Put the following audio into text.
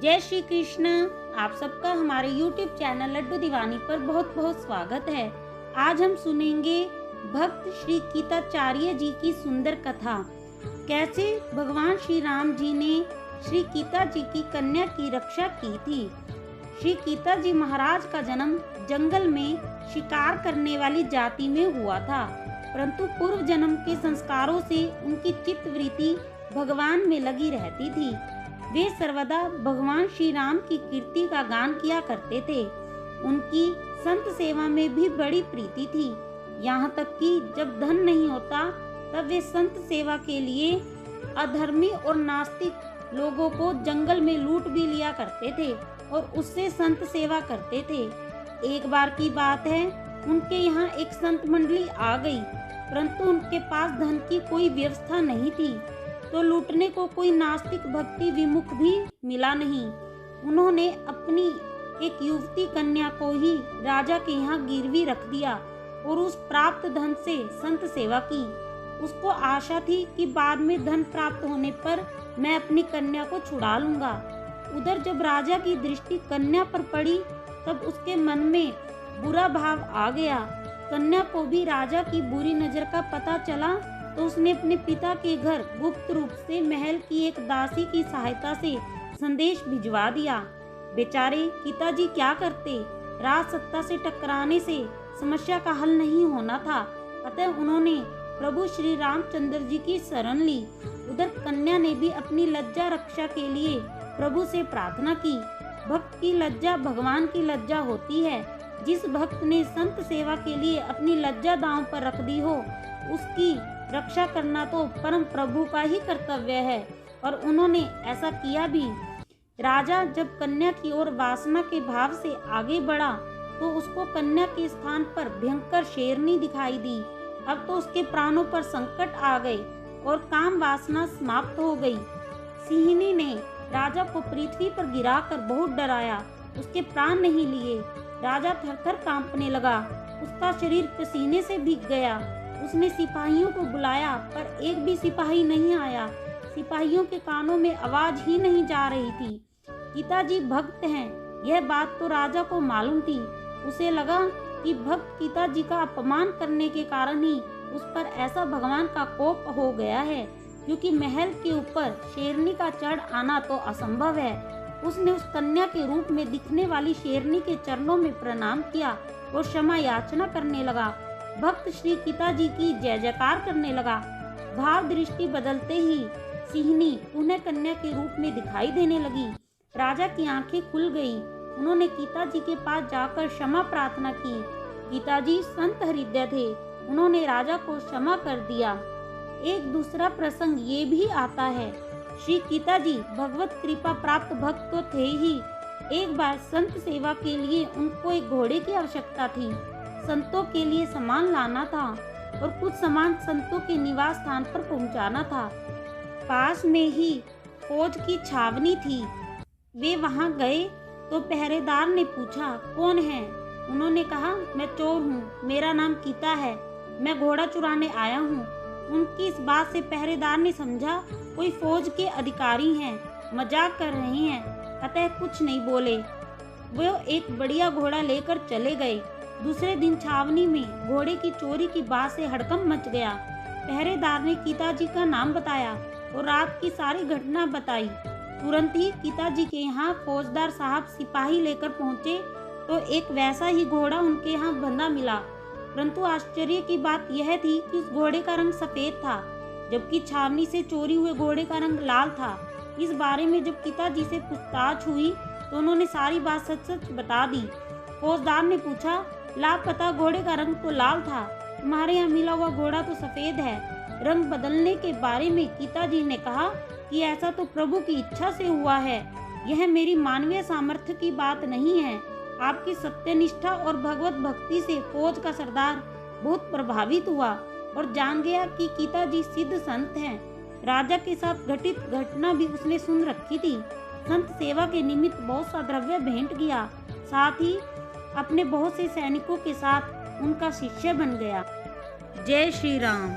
जय श्री कृष्ण। आप सबका हमारे YouTube चैनल लड्डू दीवानी पर बहुत बहुत स्वागत है। आज हम सुनेंगे भक्त श्री गीताचार्य जी की सुंदर कथा। कैसे भगवान श्री राम जी ने श्री गीता जी की कन्या की रक्षा की थी। श्री गीता जी महाराज का जन्म जंगल में शिकार करने वाली जाति में हुआ था, परंतु पूर्व जन्म के संस्कारों से उनकी चित्तवृत्ति भगवान में लगी रहती थी। वे सर्वदा भगवान श्री राम की कीर्ति का गान किया करते थे। उनकी संत सेवा में भी बड़ी प्रीति थी। यहाँ तक कि जब धन नहीं होता तब वे संत सेवा के लिए अधर्मी और नास्तिक लोगों को जंगल में लूट भी लिया करते थे और उससे संत सेवा करते थे। एक बार की बात है, उनके यहाँ एक संत मंडली आ गई, परंतु उनके पास धन की कोई व्यवस्था नहीं थी, तो लूटने को कोई नास्तिक भक्ति विमुख भी मिला नहीं। उन्होंने अपनी एक युवती कन्या को ही राजा के यहाँ गिरवी रख दिया और उस प्राप्त धन से संत सेवा की। उसको आशा थी कि बाद में धन प्राप्त होने पर मैं अपनी कन्या को छुड़ा लूंगा। उधर जब राजा की दृष्टि कन्या पर पड़ी तब उसके मन में बुरा भाव आ गया। कन्या को भी राजा की बुरी नजर का पता चला तो उसने अपने पिता के घर गुप्त रूप से महल की एक दासी की सहायता से संदेश भिजवा दिया। बेचारे पिताजी क्या करते, राज सत्ता से टकराने से समस्या का हल नहीं होना था, अतः उन्होंने प्रभु श्री रामचंद्र जी की शरण ली। उधर कन्या ने भी अपनी लज्जा रक्षा के लिए प्रभु से प्रार्थना की। भक्त की लज्जा भगवान की लज्जा होती है। जिस भक्त ने संत सेवा के लिए अपनी लज्जा दांव पर रख दी हो, उसकी रक्षा करना तो परम प्रभु का ही कर्तव्य है, और उन्होंने ऐसा किया भी। राजा जब कन्या की ओर वासना के भाव से आगे बढ़ा तो उसको कन्या के स्थान पर भयंकर शेरनी दिखाई दी। अब तो उसके प्राणों पर संकट आ गए और काम वासना समाप्त हो गई। सिंहनी ने राजा को पृथ्वी पर गिराकर बहुत डराया, उसके प्राण नहीं लिए। राजा थरथर कांपने लगा, उसका शरीर पसीने से भीग गया। उसने सिपाहियों को बुलाया पर एक भी सिपाही नहीं आया। सिपाहियों के कानों में आवाज ही नहीं जा रही थी। गीताजी भक्त हैं, यह बात तो राजा को मालूम थी। उसे लगा कि भक्त गीताजी का अपमान करने के कारण ही उस पर ऐसा भगवान का कोप हो गया है, क्योंकि महल के ऊपर शेरनी का चढ़ आना तो असंभव है। उसने उस कन्या के रूप में दिखने वाली शेरनी के चरणों में प्रणाम किया और क्षमा याचना करने लगा। भक्त श्री गीता जी की जय जयकार करने लगा। भाव दृष्टि बदलते ही सिंहनी पुनः कन्या के रूप में दिखाई देने लगी। राजा की आंखें खुल गई। उन्होंने गीता जी के पास जाकर क्षमा प्रार्थना की। गीता जी संत हृदय थे, उन्होंने राजा को क्षमा कर दिया। एक दूसरा प्रसंग ये भी आता है, श्री गीता जी भगवत कृपा प्राप्त भक्त तो थे ही। एक बार संत सेवा के लिए उनको एक घोड़े की आवश्यकता थी। संतों के लिए सामान लाना था और कुछ सामान संतों के निवास स्थान पर पहुंचाना था। पास में ही फौज की छावनी थी। वे वहां गए तो पहरेदार ने पूछा, कौन है? उन्होंने कहा, मैं चोर हूँ, मेरा नाम गीता है, मैं घोड़ा चुराने आया हूँ। उनकी इस बात से पहरेदार ने समझा कोई फौज के अधिकारी हैं, मजाक कर रहे हैं, अतः कुछ नहीं बोले। वो एक बढ़िया घोड़ा लेकर चले गए। दूसरे दिन छावनी में घोड़े की चोरी की बात से हड़कंप मच गया। पहरेदार ने गीता जी का नाम बताया और रात की सारी घटना बताई। तुरंत ही गीता जी के यहाँ फौजदार साहब सिपाही लेकर पहुँचे तो एक वैसा ही घोड़ा उनके यहाँ बंधा मिला, परंतु आश्चर्य की बात यह थी कि उस घोड़े का रंग सफेद था, जबकि छावनी से चोरी हुए घोड़े का रंग लाल था। इस बारे में जब गीता जी से पूछताछ हुई तो उन्होंने सारी बात सच सच बता दी। फौजदार ने पूछा, लापता घोड़े का रंग तो लाल था, तुम्हारे यहाँ मिला हुआ घोड़ा तो सफेद है। रंग बदलने के बारे में गीता जी ने कहा कि ऐसा तो प्रभु की इच्छा से हुआ है, यह मेरी मानवीय सामर्थ्य की बात नहीं है। आपकी सत्यनिष्ठा और भगवत भक्ति से फौज का सरदार बहुत प्रभावित हुआ और जान गया कि गीता जी सिद्ध संत हैं। राजा के साथ घटित घटना भी उसने सुन रखी थी। संत सेवा के निमित्त बहुत सा द्रव्य भेंट किया, साथ ही अपने बहुत से सैनिकों के साथ उनका शिष्य बन गया। जय श्री राम।